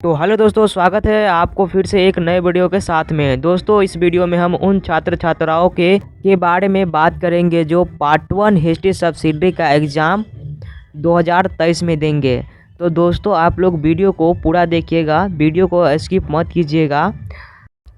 तो हेलो दोस्तों, स्वागत है आपको फिर से एक नए वीडियो के साथ में। दोस्तों, इस वीडियो में हम उन छात्र छात्राओं के बारे में बात करेंगे जो पार्ट 1 हिस्ट्री सब्सिडरी का एग्ज़ाम 2023 में देंगे। तो दोस्तों, आप लोग वीडियो को पूरा देखिएगा, वीडियो को स्किप मत कीजिएगा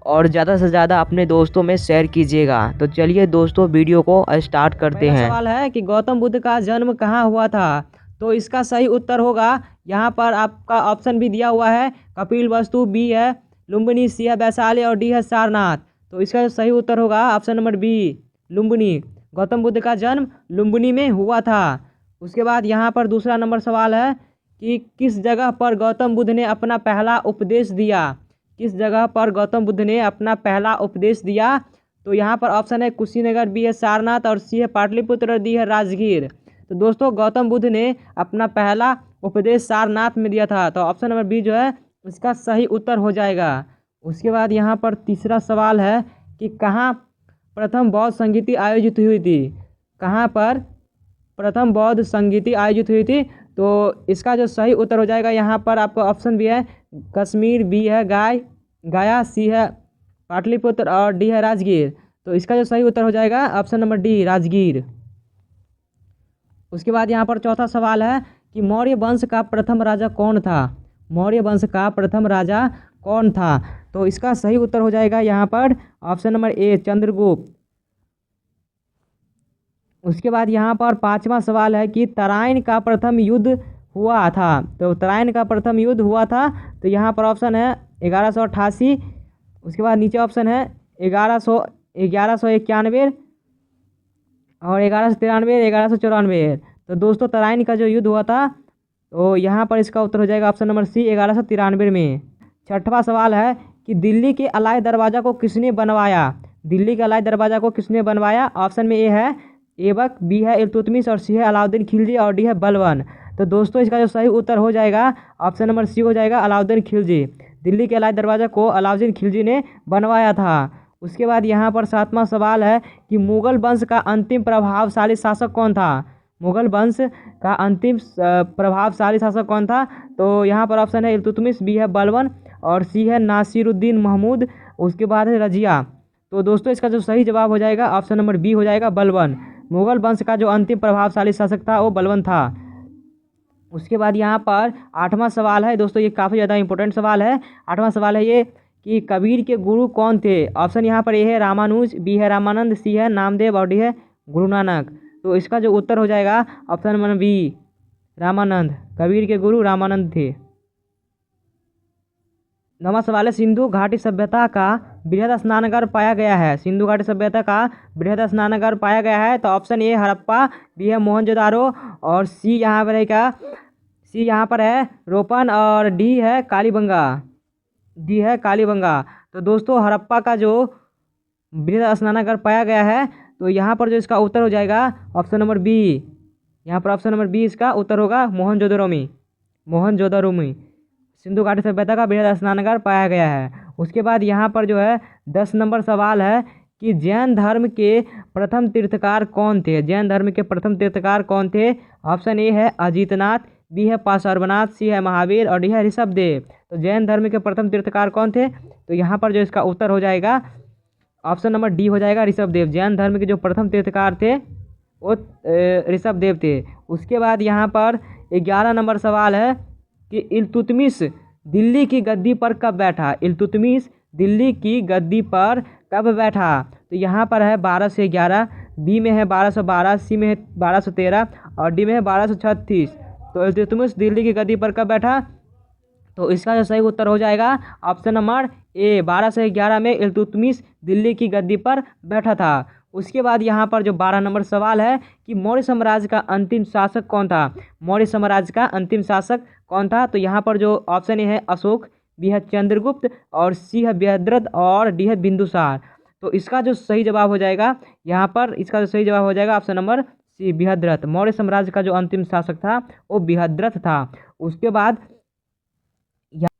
और ज़्यादा से ज़्यादा अपने दोस्तों में शेयर कीजिएगा। तो चलिए दोस्तों, वीडियो को स्टार्ट करते हैं। सवाल है कि गौतम बुद्ध का जन्म कहाँ हुआ था। तो इसका सही उत्तर होगा, यहाँ पर आपका ऑप्शन भी दिया हुआ है, कपिल वस्तु, बी है लुम्बिनी, सी है वैशाली और डी है सारनाथ। तो इसका सही उत्तर होगा option number B, Lumbini. Gautam Buddha का जन्म लुम्बिनी में हुआ था। उसके बाद यहाँ पर दूसरा नंबर सवाल है कि किस जगह पर गौतम बुद्ध ने अपना पहला उपदेश दिया। किस जगह पर गौतम बुद्ध ने अपना पहला उपदेश दिया। तो यहाँ पर ऑप्शन है कुशीनगर, बी है सारनाथ और सी है पाटलिपुत्र और डी है राजगीर। तो दोस्तों, गौतम बुद्ध ने अपना पहला उपदेश सारनाथ में दिया था। तो ऑप्शन नंबर बी जो है इसका सही उत्तर हो जाएगा। उसके बाद यहाँ पर तीसरा सवाल है कि कहाँ प्रथम बौद्ध संगीति आयोजित हुई थी। कहाँ पर प्रथम बौद्ध संगीति आयोजित हुई थी। तो इसका जो सही उत्तर हो जाएगा, यहाँ पर आपको ऑप्शन भी है कश्मीर, बी है गया, सी है पाटलिपुत्र और डी है राजगीर। तो इसका जो सही उत्तर हो जाएगा ऑप्शन नंबर डी, राजगीर। उसके बाद यहाँ पर चौथा सवाल है कि मौर्य वंश का प्रथम राजा कौन था। मौर्य वंश का प्रथम राजा कौन था। तो इसका सही उत्तर हो जाएगा यहाँ पर ऑप्शन नंबर ए, चंद्रगुप्त। उसके बाद यहाँ पर पांचवा सवाल है कि तराइन का प्रथम युद्ध हुआ था। तो तराइन का प्रथम युद्ध हुआ था। तो यहाँ पर ऑप्शन है 1188। उसके बाद नीचे ऑप्शन है 1191 और 1193, 1194। तो दोस्तों, तराइन का जो युद्ध हुआ था, तो यहाँ पर इसका उत्तर हो जाएगा ऑप्शन नंबर सी, 1193 में। छठवां सवाल है कि दिल्ली के अलाई दरवाज़ा को किसने बनवाया। दिल्ली के अलाई दरवाज़ा को किसने बनवाया। ऑप्शन में ए है ऐबक, बी है इल्तुतमिश और सी है अलाउद्दीन खिलजी और डी है बलबन। तो दोस्तों, इसका जो सही उत्तर हो जाएगा ऑप्शन नंबर सी हो जाएगा, अलाउद्दीन खिलजी। दिल्ली के अलाई दरवाज़ा को अलाउद्दीन खिलजी ने बनवाया था। उसके बाद यहाँ पर सातवां सवाल है कि मुगल वंश का अंतिम प्रभावशाली शासक कौन था। मुगल वंश का अंतिम प्रभावशाली शासक कौन था। तो यहाँ पर ऑप्शन है इल्तुतमिश, बी है बलबन और सी है नासिरुद्दीन महमूद। उसके बाद है रजिया। तो दोस्तों, इसका जो सही जवाब हो जाएगा ऑप्शन नंबर बी हो जाएगा, बलबन। मुगल वंश का जो अंतिम प्रभावशाली शासक था वो बलबन था। उसके बाद यहाँ पर आठवां सवाल है दोस्तों, ये काफ़ी ज़्यादा इंपॉर्टेंट सवाल है। आठवां सवाल है ये कि कबीर के गुरु कौन थे। ऑप्शन यहाँ पर ए है रामानुज, बी है रामानंद, सी है नामदेव और डी है गुरु नानक। तो इसका जो उत्तर हो जाएगा option number B, Ramanand. Kabir के गुरु रामानंद थे। नवा सवाल है सिंधु घाटी सभ्यता का बृहद स्नानागार पाया गया है। सिंधु घाटी सभ्यता का बृहद स्नानागार पाया गया है। तो ऑप्शन ए हड़प्पा, बी है मोहनजोदारो और सी यहाँ पर है क्या, सी यहाँ पर है रोपन और डी है कालीबंगा। डी है कालीबंगा। तो दोस्तों, हड़प्पा का जो बृहद स्नानागार पाया गया है, तो यहाँ पर जो इसका उत्तर हो जाएगा ऑप्शन नंबर बी। यहाँ पर ऑप्शन नंबर बी इसका उत्तर होगा, मोहनजोदड़ो में। मोहनजोदड़ो में सिंधु घाटी सभ्यता का बृहद स्नानागार पाया गया है। उसके बाद यहाँ पर जो है 10 नंबर सवाल है कि जैन धर्म के प्रथम तीर्थकार कौन थे। जैन धर्म के प्रथम तीर्थकार कौन थे। ऑप्शन ए है अजितनाथ, बी है पार्श्वनाथ, सी है महावीर और डी है ऋषभदेव। तो जैन धर्म के प्रथम तीर्थकार कौन थे। तो यहाँ पर जो इसका उत्तर हो जाएगा ऑप्शन नंबर डी हो जाएगा, ऋषभदेव। जैन धर्म के जो प्रथम तीर्थकार थे वो ऋषभदेव थे। उसके बाद यहाँ पर 11 नंबर सवाल है कि इल्तुतमिश दिल्ली की गद्दी पर कब बैठा। इल्तुतमिश दिल्ली की गद्दी पर कब बैठा। तो यहाँ पर है 1211, बी में है 1212, सी में है 1213 और डी में है 1236। तो इल्तुतमिश दिल्ली की गद्दी पर कब बैठा। तो इसका जो सही उत्तर हो जाएगा ऑप्शन नंबर ए, 1211 में इल्तुतमिश दिल्ली की गद्दी पर बैठा था। उसके बाद यहाँ पर जो 12 नंबर सवाल है कि मौर्य साम्राज्य का अंतिम शासक कौन था। मौर्य साम्राज्य का अंतिम शासक कौन था। तो यहाँ पर जो ऑप्शन ए है अशोक, बी है चंद्रगुप्त और सी है बृहद्रथ और डी है बिंदुसार। तो इसका जो सही जवाब हो जाएगा यहाँ पर, इसका जो सही जवाब हो जाएगा option number C, Brihadratha. Maurya साम्राज्य का जो अंतिम शासक था वो बृहद्रथ था। उसके बाद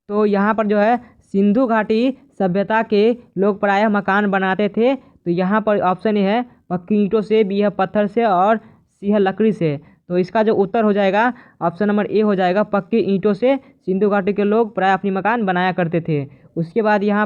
तो यहाँ पर जो है सिंधु घाटी सभ्यता के लोग प्रायः मकान बनाते थे। तो यहाँ पर ऑप्शन ए है पक्की ईंटों से, बी है पत्थर से और सी है लकड़ी से। तो इसका जो उत्तर हो जाएगा ऑप्शन नंबर ए हो जाएगा। पक्के ईंटों से सिंधु घाटी के लोग प्राय अपनी मकान बनाया करते थे। उसके बाद यहाँ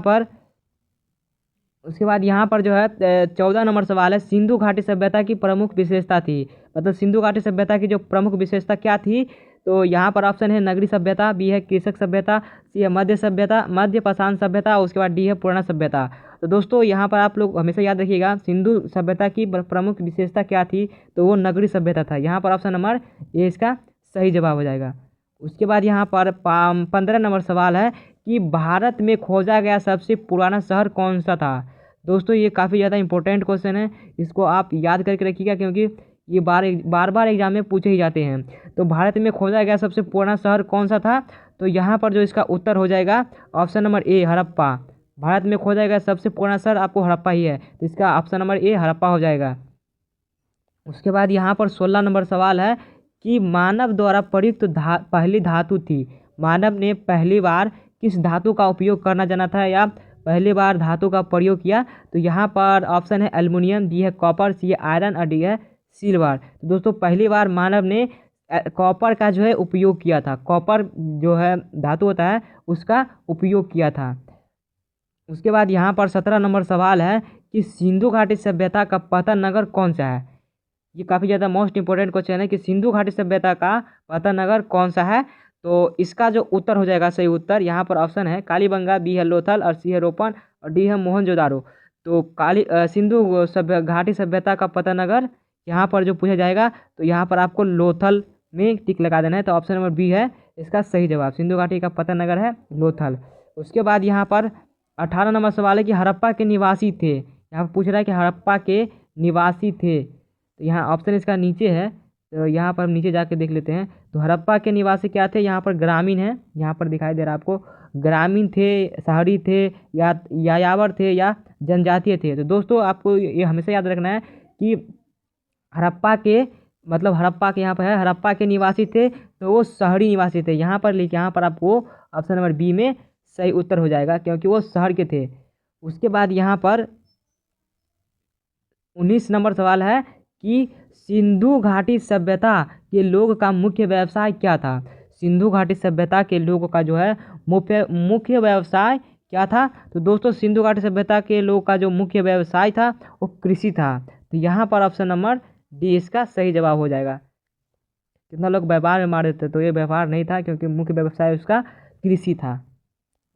पर जो है 14 नंबर सवाल है, सिंधु घाटी सभ्यता की प्रमुख विशेषता थी। मतलब सिंधु घाटी सभ्यता की जो प्रमुख विशेषता क्या थी, तो यहाँ पर ऑप्शन है नगरी सभ्यता, बी है कृषक सभ्यता, सी है मध्य सभ्यता, मध्य पाषाण सभ्यता, उसके बाद डी है पुराना सभ्यता। तो दोस्तों यहाँ पर आप लोग हमेशा याद रखिएगा सिंधु सभ्यता की प्रमुख विशेषता क्या थी, तो वो नगरी सभ्यता था। यहाँ पर ऑप्शन नंबर ए इसका सही जवाब हो जाएगा। उसके बाद यहाँ पर 15 नंबर सवाल है कि भारत में खोजा गया सबसे पुराना शहर कौन सा था। दोस्तों ये काफ़ी ज़्यादा इंपॉर्टेंट क्वेश्चन है, इसको आप याद करके रखिएगा क्योंकि ये बार बार एग्जाम में पूछे ही जाते हैं। तो भारत में खोजा गया सबसे पुराना शहर कौन सा था, तो यहाँ पर जो इसका उत्तर हो जाएगा option number A Harappa. Bharat में खोजा गया सबसे पुराना शहर आपको हड़प्पा ही है, तो इसका ऑप्शन नंबर ए हड़प्पा हो जाएगा। उसके बाद यहाँ पर 16 नंबर सवाल है कि मानव द्वारा प्रयुक्त पहली धातु थी। मानव ने पहली बार किस धातु का उपयोग करना जाना था या पहली बार धातु का प्रयोग किया, तो यहाँ पर ऑप्शन है एल्युमिनियम, बी है कॉपर, सी है आयरन और डी है सिल्वर। तो दोस्तों पहली बार मानव ने कॉपर का जो है उपयोग किया था। कॉपर जो है धातु होता है उसका उपयोग किया था। उसके बाद यहाँ पर 17 नंबर सवाल है कि सिंधु घाटी सभ्यता का पतन नगर कौन सा है। ये काफ़ी ज़्यादा मोस्ट इंपॉर्टेंट क्वेश्चन है कि सिंधु घाटी सभ्यता का पतन नगर कौन सा है। तो इसका जो उत्तर हो जाएगा सही उत्तर यहाँ पर ऑप्शन है कालीबंगा, बी है लोथल और सी है रोपन और डी है मोहनजोदारो। तो सिंधु घाटी सभ्यता का पतन नगर यहाँ पर जो पूछा जाएगा तो यहाँ पर आपको लोथल में टिक लगा देना है। तो ऑप्शन नंबर बी है इसका सही जवाब, सिंधु घाटी का पतन नगर है लोथल। उसके बाद यहाँ पर 18 नंबर सवाल है कि हड़प्पा के निवासी थे। यहाँ पर पूछ रहा है कि हड़प्पा के निवासी थे, तो यहाँ ऑप्शन इसका नीचे है, तो यहाँ पर हम नीचे जाके देख लेते हैं। तो हड़प्पा के निवासी क्या थे, यहाँ पर ग्रामीण है, यहाँ पर दिखाई दे रहा है आपको, ग्रामीण थे, शहरी थे या यायावर थे या जनजातीय थे। तो दोस्तों आपको ये हमेशा याद रखना है कि हड़प्पा के मतलब हड़प्पा के यहाँ पर है हड़प्पा के निवासी थे तो वो शहरी निवासी थे। यहाँ पर लिखिए, यहाँ पर आपको ऑप्शन नंबर बी में सही उत्तर हो जाएगा क्योंकि वो शहर के थे। उसके बाद यहाँ पर 19 नंबर सवाल है कि सिंधु घाटी सभ्यता के लोग का मुख्य व्यवसाय क्या था। सिंधु घाटी सभ्यता के लोगों का जो है मुख्य व्यवसाय क्या था, तो दोस्तों सिंधु घाटी सभ्यता के लोगों का जो मुख्य व्यवसाय था वो कृषि था। तो यहाँ पर ऑप्शन नंबर डी इसका सही जवाब हो जाएगा। कितना लोग व्यापार में मार देते, तो ये व्यापार नहीं था क्योंकि मुख्य व्यवसाय उसका कृषि था।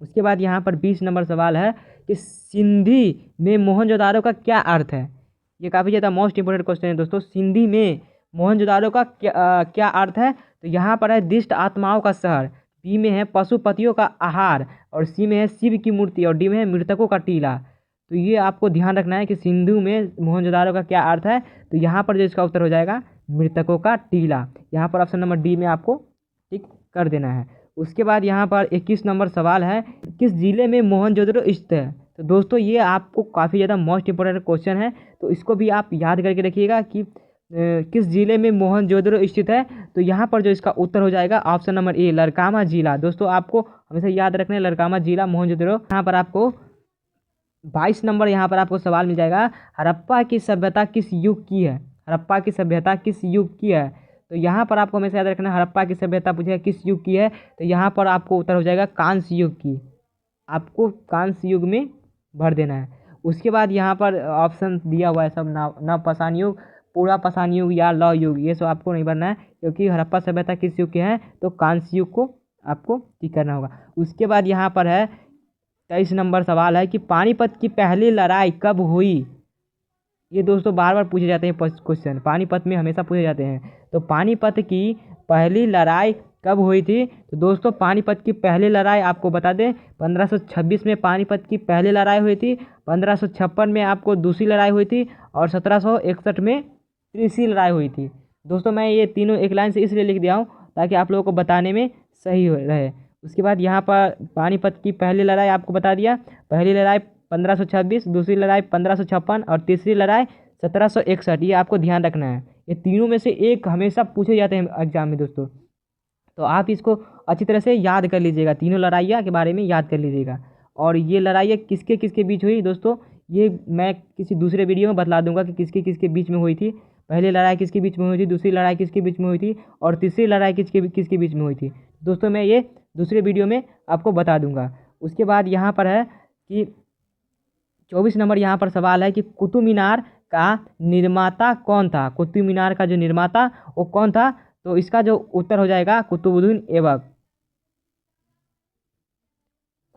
उसके बाद यहाँ पर 20 नंबर सवाल है कि सिंधी में मोहनजोदारो का क्या अर्थ है। ये काफ़ी ज़्यादा मोस्ट इंपोर्टेंट क्वेश्चन है दोस्तों। सिंधी में मोहनजोदारो का क्या अर्थ है, तो यहाँ पर है दुष्ट आत्माओं का शहर, बी में है पशुपतियों का आहार और सी में है शिव की मूर्ति और डी में है मृतकों का टीला। तो ये आपको ध्यान रखना है कि सिंधु में मोहनजोदारो का क्या अर्थ है, तो यहाँ पर जो इसका उत्तर हो जाएगा मृतकों का टीला। यहाँ पर ऑप्शन नंबर डी में आपको टिक कर देना है। उसके बाद यहाँ पर 21 नंबर सवाल है किस जिले में मोहनजोदड़ो स्थित है। तो दोस्तों ये आपको काफ़ी ज़्यादा मोस्ट इंपॉर्टेंट क्वेश्चन है, तो इसको भी आप याद करके रखिएगा कि किस जिले में मोहनजोदड़ो स्थित है। तो यहाँ पर जो इसका उत्तर हो जाएगा ऑप्शन नंबर ए लड़कामा जिला। दोस्तों आपको हमेशा याद रखना है लड़कामा जिला मोहनजोदड़ो। यहाँ पर आपको 22 नंबर यहाँ पर आपको सवाल मिल जाएगा हड़प्पा की सभ्यता किस युग की है। हड़प्पा की सभ्यता किस युग की है, तो यहाँ पर आपको हमेशा याद रखना है हड़प्पा की सभ्यता पूछेगा किस युग की है, तो यहाँ पर आपको उत्तर हो जाएगा कांस्य युग की। आपको कांस्य युग में भर देना है। उसके बाद यहाँ पर ऑप्शन दिया हुआ है सब नव पाषाण युग, पूरा पाषाण युग या लौह युग, ये सब आपको नहीं भरना है क्योंकि हड़प्पा सभ्यता किस युग के हैं, तो कांस्य युग को आपको टिक करना होगा। उसके बाद यहाँ पर है 23 नंबर सवाल है कि पानीपत की पहली लड़ाई कब हुई। ये दोस्तों बार बार पूछे जाते हैं क्वेश्चन, पानीपत में हमेशा पूछे जाते हैं। तो पानीपत की पहली लड़ाई कब हुई थी, तो दोस्तों पानीपत की पहली लड़ाई आपको बता दें 1526 में पानीपत की पहली लड़ाई हुई थी, 1556 में आपको दूसरी लड़ाई हुई थी और 1761 में तीसरी लड़ाई हुई थी। दोस्तों मैं ये तीनों एक लाइन से इसलिए लिख दिया हूँ ताकि आप लोगों को बताने में सही रहे। उसके बाद यहाँ पर पानीपत की पहली लड़ाई आपको बता दिया, पहली लड़ाई 1526, दूसरी लड़ाई 1556 और तीसरी लड़ाई 1761। ये आपको ध्यान रखना है, ये तीनों में से एक हमेशा पूछे जाते हैं एग्जाम में दोस्तों, तो आप इसको अच्छी तरह से याद कर लीजिएगा, तीनों लड़ाइयाँ के बारे में याद कर लीजिएगा। और ये लड़ाइयाँ किसके किसके बीच हुई दोस्तों, ये मैं किसी दूसरे वीडियो में बतला दूंगा कि किसके किसके बीच में हुई थी। पहली लड़ाई किसके बीच में हुई थी, दूसरी लड़ाई किसके बीच में हुई थी और तीसरी लड़ाई किसके बीच में हुई थी। दोस्तों मैं ये दूसरे वीडियो में आपको बता दूंगा। उसके बाद यहाँ पर है कि 24 नंबर यहाँ पर सवाल है कि कुतुब मीनार का निर्माता कौन था। कुतुब मीनार का जो निर्माता वो कौन था, तो इसका जो उत्तर हो जाएगा कुतुबुद्दीन ऐबक।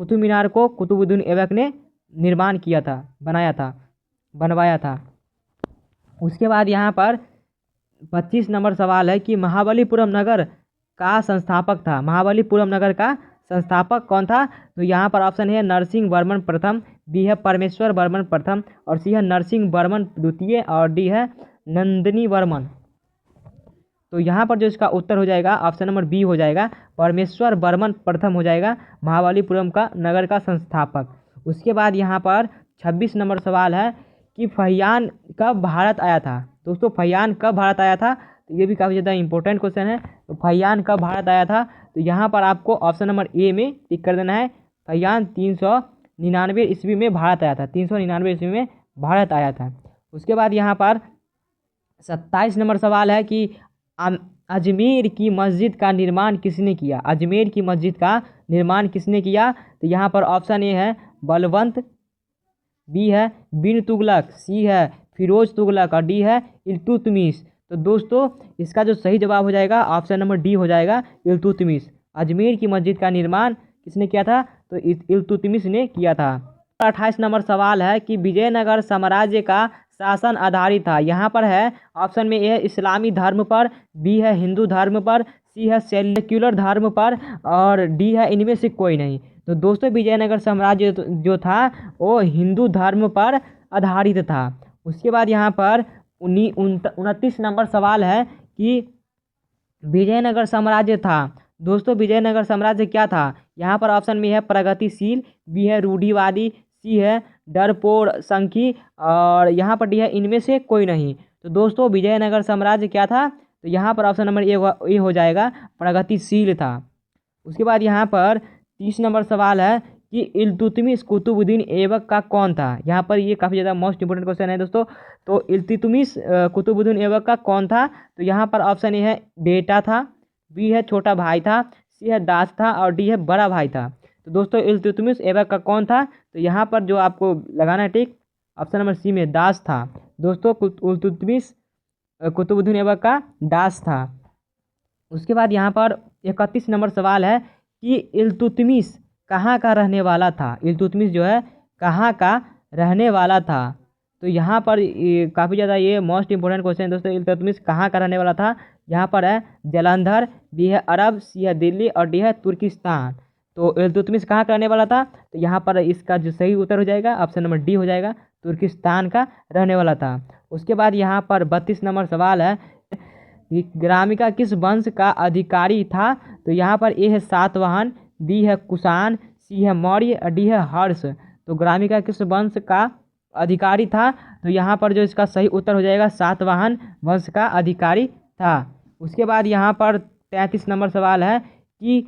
कुतुब मीनार को कुतुबुद्दीन ऐबक ने निर्माण किया था, बनवाया था। उसके बाद यहाँ पर 25 नंबर सवाल है कि महाबलीपुरम नगर का संस्थापक था। महाबलीपुरम नगर का संस्थापक कौन था, तो यहाँ पर ऑप्शन है नरसिंह वर्मन प्रथम, बी है परमेश्वर वर्मन प्रथम और सी है नरसिंह वर्मन द्वितीय और डी है नंदिनी वर्मन। तो यहाँ पर जो इसका उत्तर हो जाएगा ऑप्शन नंबर बी हो जाएगा, परमेश्वर वर्मन प्रथम हो जाएगा महाबलीपुरम का नगर का संस्थापक। उसके बाद यहाँ पर 26 नंबर सवाल है कि फहियान कब भारत आया था। दोस्तों फहियान कब भारत आया था, तो ये भी काफ़ी ज़्यादा इंपॉर्टेंट क्वेश्चन है। तो फहियान कब भारत आया था, तो यहाँ पर आपको ऑप्शन नंबर ए में टिक कर देना है। फहियान 399 ईस्वी में भारत आया था, 399 ईस्वी में भारत आया था। उसके बाद यहाँ पर 27 नंबर सवाल है कि अजमेर की मस्जिद का निर्माण किसने किया। अजमेर की मस्जिद का निर्माण किसने किया, तो यहाँ पर ऑप्शन ए है बलवंत, बी है बिन तुगलक, सी है फिरोज तुगलक और डी है इल्तुतमिश। तो दोस्तों इसका जो सही जवाब हो जाएगा ऑप्शन नंबर डी हो जाएगा इल्तुतमिश। अजमेर की मस्जिद का निर्माण किसने किया था, तो इल्तुतमिश ने किया था। 28 नंबर सवाल है कि विजयनगर साम्राज्य का शासन आधारित था। यहाँ पर है ऑप्शन में ए है इस्लामी धर्म पर, बी है हिंदू धर्म पर, सी है सेक्युलर धर्म पर और डी है इनमें से कोई नहीं। तो दोस्तों विजयनगर साम्राज्य जो था वो हिंदू धर्म पर आधारित था। उसके बाद यहाँ पर 29 नंबर सवाल है कि विजयनगर साम्राज्य था। दोस्तों विजयनगर साम्राज्य क्या था, यहाँ पर ऑप्शन में है प्रगतिशील, बी है रूढ़िवादी, सी है डरपोर संखी और यहाँ पर डी है इनमें से कोई नहीं। तो दोस्तों विजयनगर साम्राज्य क्या था, तो यहाँ पर ऑप्शन नंबर ए हो जाएगा प्रगतिशील था। उसके बाद यहाँ पर 30 नंबर सवाल है कि इल्तुतमिश कुतुबुद्दीन ऐबक का कौन था। यहाँ पर ये काफ़ी ज़्यादा मोस्ट इंपोर्टेंट क्वेश्चन है दोस्तों। तो इल्तुतमिश कुतुबुद्दीन ऐबक का कौन था, तो यहाँ पर ऑप्शन ए है बेटा था, बी है छोटा भाई था, सी है दास था और डी है बड़ा भाई था। तो दोस्तों इल्तुतमिश ऐबक का कौन था, तो यहाँ पर जो आपको लगाना है टिक ऑप्शन नंबर सी में दास था। दोस्तों इल्तुतमिश कुतुबुद्दीन ऐबक का दास था। उसके बाद यहाँ पर 31 नंबर सवाल है कि इल्तुतमिश कहाँ का रहने वाला था। इल्तुतमिश जो है कहाँ का रहने वाला था, तो यहाँ पर काफ़ी ज़्यादा ये मोस्ट इंपोर्टेंट क्वेश्चन है दोस्तों। इल्तुतमिश कहाँ का रहने वाला था, यहाँ पर है जालंधर, बी है अरब, सी है दिल्ली और डी है तुर्किस्तान। तो इल्तुतमिश कहाँ का रहने वाला था, तो यहाँ पर इसका जो सही उत्तर हो जाएगा ऑप्शन नंबर डी हो जाएगा, तुर्किस्तान का रहने वाला था। उसके बाद यहाँ पर 32 नंबर सवाल है कि ग्रामिका किस वंश का अधिकारी था, तो यहाँ पर ए है सातवाहन, बी है कुषाण, सी है मौर्य और डी है हर्ष। तो ग्रामिका किस वंश का अधिकारी था, तो यहाँ पर जो इसका सही उत्तर हो जाएगा सातवाहन वंश का अधिकारी था। उसके बाद यहाँ पर 33 नंबर सवाल है कि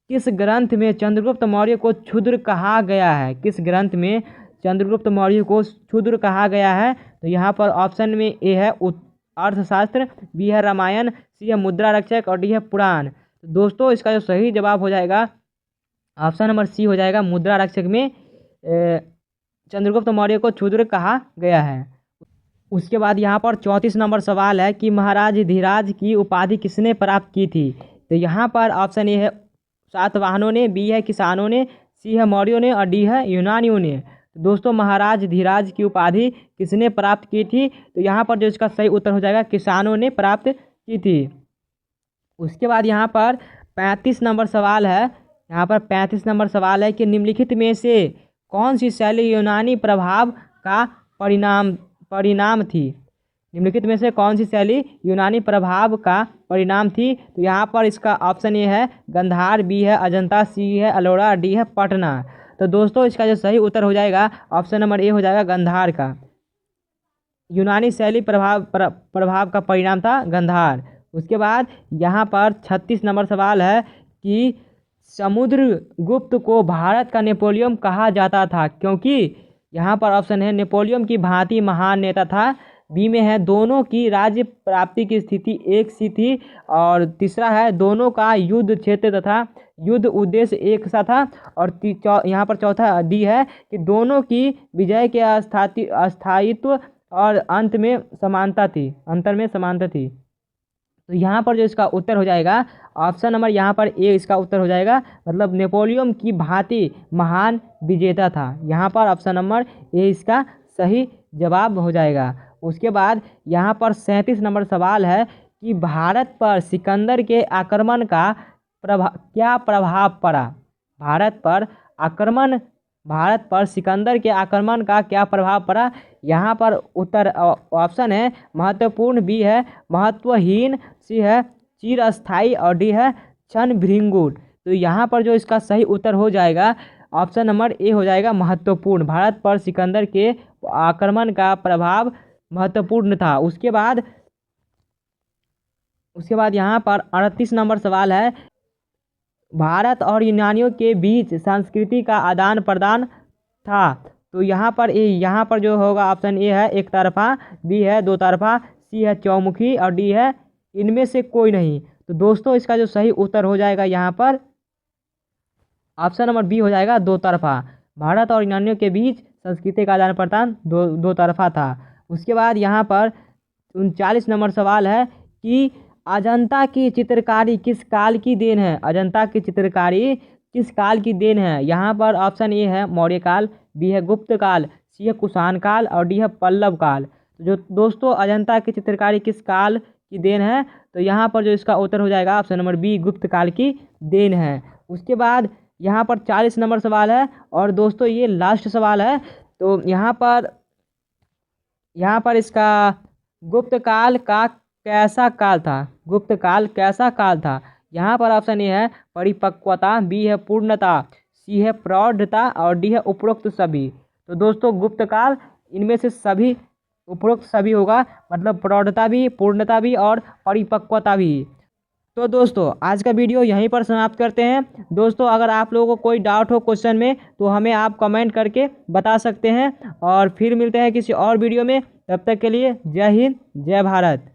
किस ग्रंथ में चंद्रगुप्त मौर्य को क्षुद्र कहा गया है। किस ग्रंथ में चंद्रगुप्त मौर्य को क्षुद्र कहा गया है, तो यहाँ पर ऑप्शन में ए है अर्थशास्त्र, बी है रामायण, सी है मुद्रा रक्षक और डी है पुराण। तो दोस्तों इसका जो सही जवाब हो जाएगा ऑप्शन नंबर सी हो जाएगा, मुद्रा रक्षक में चंद्रगुप्त मौर्य को क्षुद्र कहा गया है। उसके बाद यहाँ पर 34 नंबर सवाल है कि महाराज धीराज की उपाधि किसने प्राप्त की थी, तो यहाँ पर ऑप्शन ए है सातवाहनों ने, बी है किसानों ने, सी है मौर्यों ने और डी है यूनानियों ने। तो दोस्तों महाराज धीराज की उपाधि किसने प्राप्त की थी, तो यहाँ पर जो इसका सही उत्तर हो जाएगा किसानों ने प्राप्त की थी। उसके बाद यहाँ पर 35 नंबर सवाल है। यहाँ पर 35 नंबर सवाल है कि निम्नलिखित में से कौन सी शैली यूनानी प्रभाव का परिणाम थी। निम्नलिखित में से कौन सी शैली यूनानी प्रभाव का परिणाम थी, तो यहाँ पर इसका ऑप्शन ए है गंधार, बी है अजंता, सी है अलोरा, डी है पटना। तो दोस्तों इसका जो सही उत्तर हो जाएगा ऑप्शन नंबर ए हो जाएगा गंधार का। यूनानी शैली प्रभाव का परिणाम था गंधार। उसके बाद यहाँ पर 36 नंबर सवाल है कि समुद्रगुप्त को भारत का नेपोलियन कहा जाता था, क्योंकि यहाँ पर ऑप्शन है नेपोलियन की भांति महान नेता था, बी में है दोनों की राज्य प्राप्ति की स्थिति एक सी थी, और तीसरा है दोनों का युद्ध क्षेत्र तथा युद्ध उद्देश्य एक सा था, और यहाँ पर चौथा डी है कि दोनों की विजय के अस्थायित्व और अंत में समानता थी। तो यहाँ पर जो इसका उत्तर हो जाएगा ऑप्शन नंबर यहाँ पर ए इसका उत्तर हो जाएगा, मतलब नेपोलियन की भांति महान विजेता था। यहाँ पर ऑप्शन नंबर ए इसका सही जवाब हो जाएगा। उसके बाद यहाँ पर 37 नंबर सवाल है कि भारत पर सिकंदर के आक्रमण का क्या प्रभाव पड़ा। भारत पर सिकंदर के आक्रमण का क्या प्रभाव पड़ा। यहाँ पर उत्तर ऑप्शन है महत्वपूर्ण, बी है महत्वहीन, सी है चिरस्थायी और डी है क्षणभंगुर। तो यहाँ पर जो इसका सही उत्तर हो जाएगा ऑप्शन नंबर ए हो जाएगा महत्वपूर्ण। भारत पर सिकंदर के आक्रमण का प्रभाव महत्वपूर्ण था। उसके बाद यहाँ पर 38 नंबर सवाल है भारत और यूनानियों के बीच संस्कृति का आदान प्रदान था। तो यहाँ पर जो होगा ऑप्शन ए है एक तरफा, बी है दो तरफा, सी है चौमुखी और डी है इनमें से कोई नहीं। तो दोस्तों इसका जो सही उत्तर हो जाएगा यहाँ पर ऑप्शन नंबर बी हो जाएगा दो तरफा। भारत और यूनानियों के बीच संस्कृति का आदान प्रदान दो तरफा था। उसके बाद यहाँ पर 39 नंबर सवाल है कि अजंता की चित्रकारी किस काल की देन है। अजंता की चित्रकारी किस काल की देन है। यहाँ पर ऑप्शन ए है मौर्य काल, बी है गुप्त काल, सी है कुषाण काल और डी है पल्लव काल। तो जो दोस्तों अजंता की चित्रकारी किस काल की देन है, तो यहाँ पर जो इसका उत्तर हो जाएगा ऑप्शन नंबर बी गुप्त काल की देन है। उसके बाद यहाँ पर 40 नंबर सवाल है और दोस्तों ये लास्ट सवाल है। तो यहाँ पर इसका गुप्त काल कैसा काल था। यहाँ पर ऑप्शन ए है परिपक्वता, बी है पूर्णता, सी है प्रौढ़ता और डी है उपरोक्त सभी। तो दोस्तों गुप्त काल इनमें से सभी उपरोक्त सभी होगा, मतलब प्रौढ़ता भी, पूर्णता भी और परिपक्वता भी। तो दोस्तों आज का वीडियो यहीं पर समाप्त करते हैं। दोस्तों अगर आप लोगों को कोई डाउट हो क्वेश्चन में तो हमें आप कमेंट करके बता सकते हैं, और फिर मिलते हैं किसी और वीडियो में। तब तक के लिए जय हिंद, जय भारत।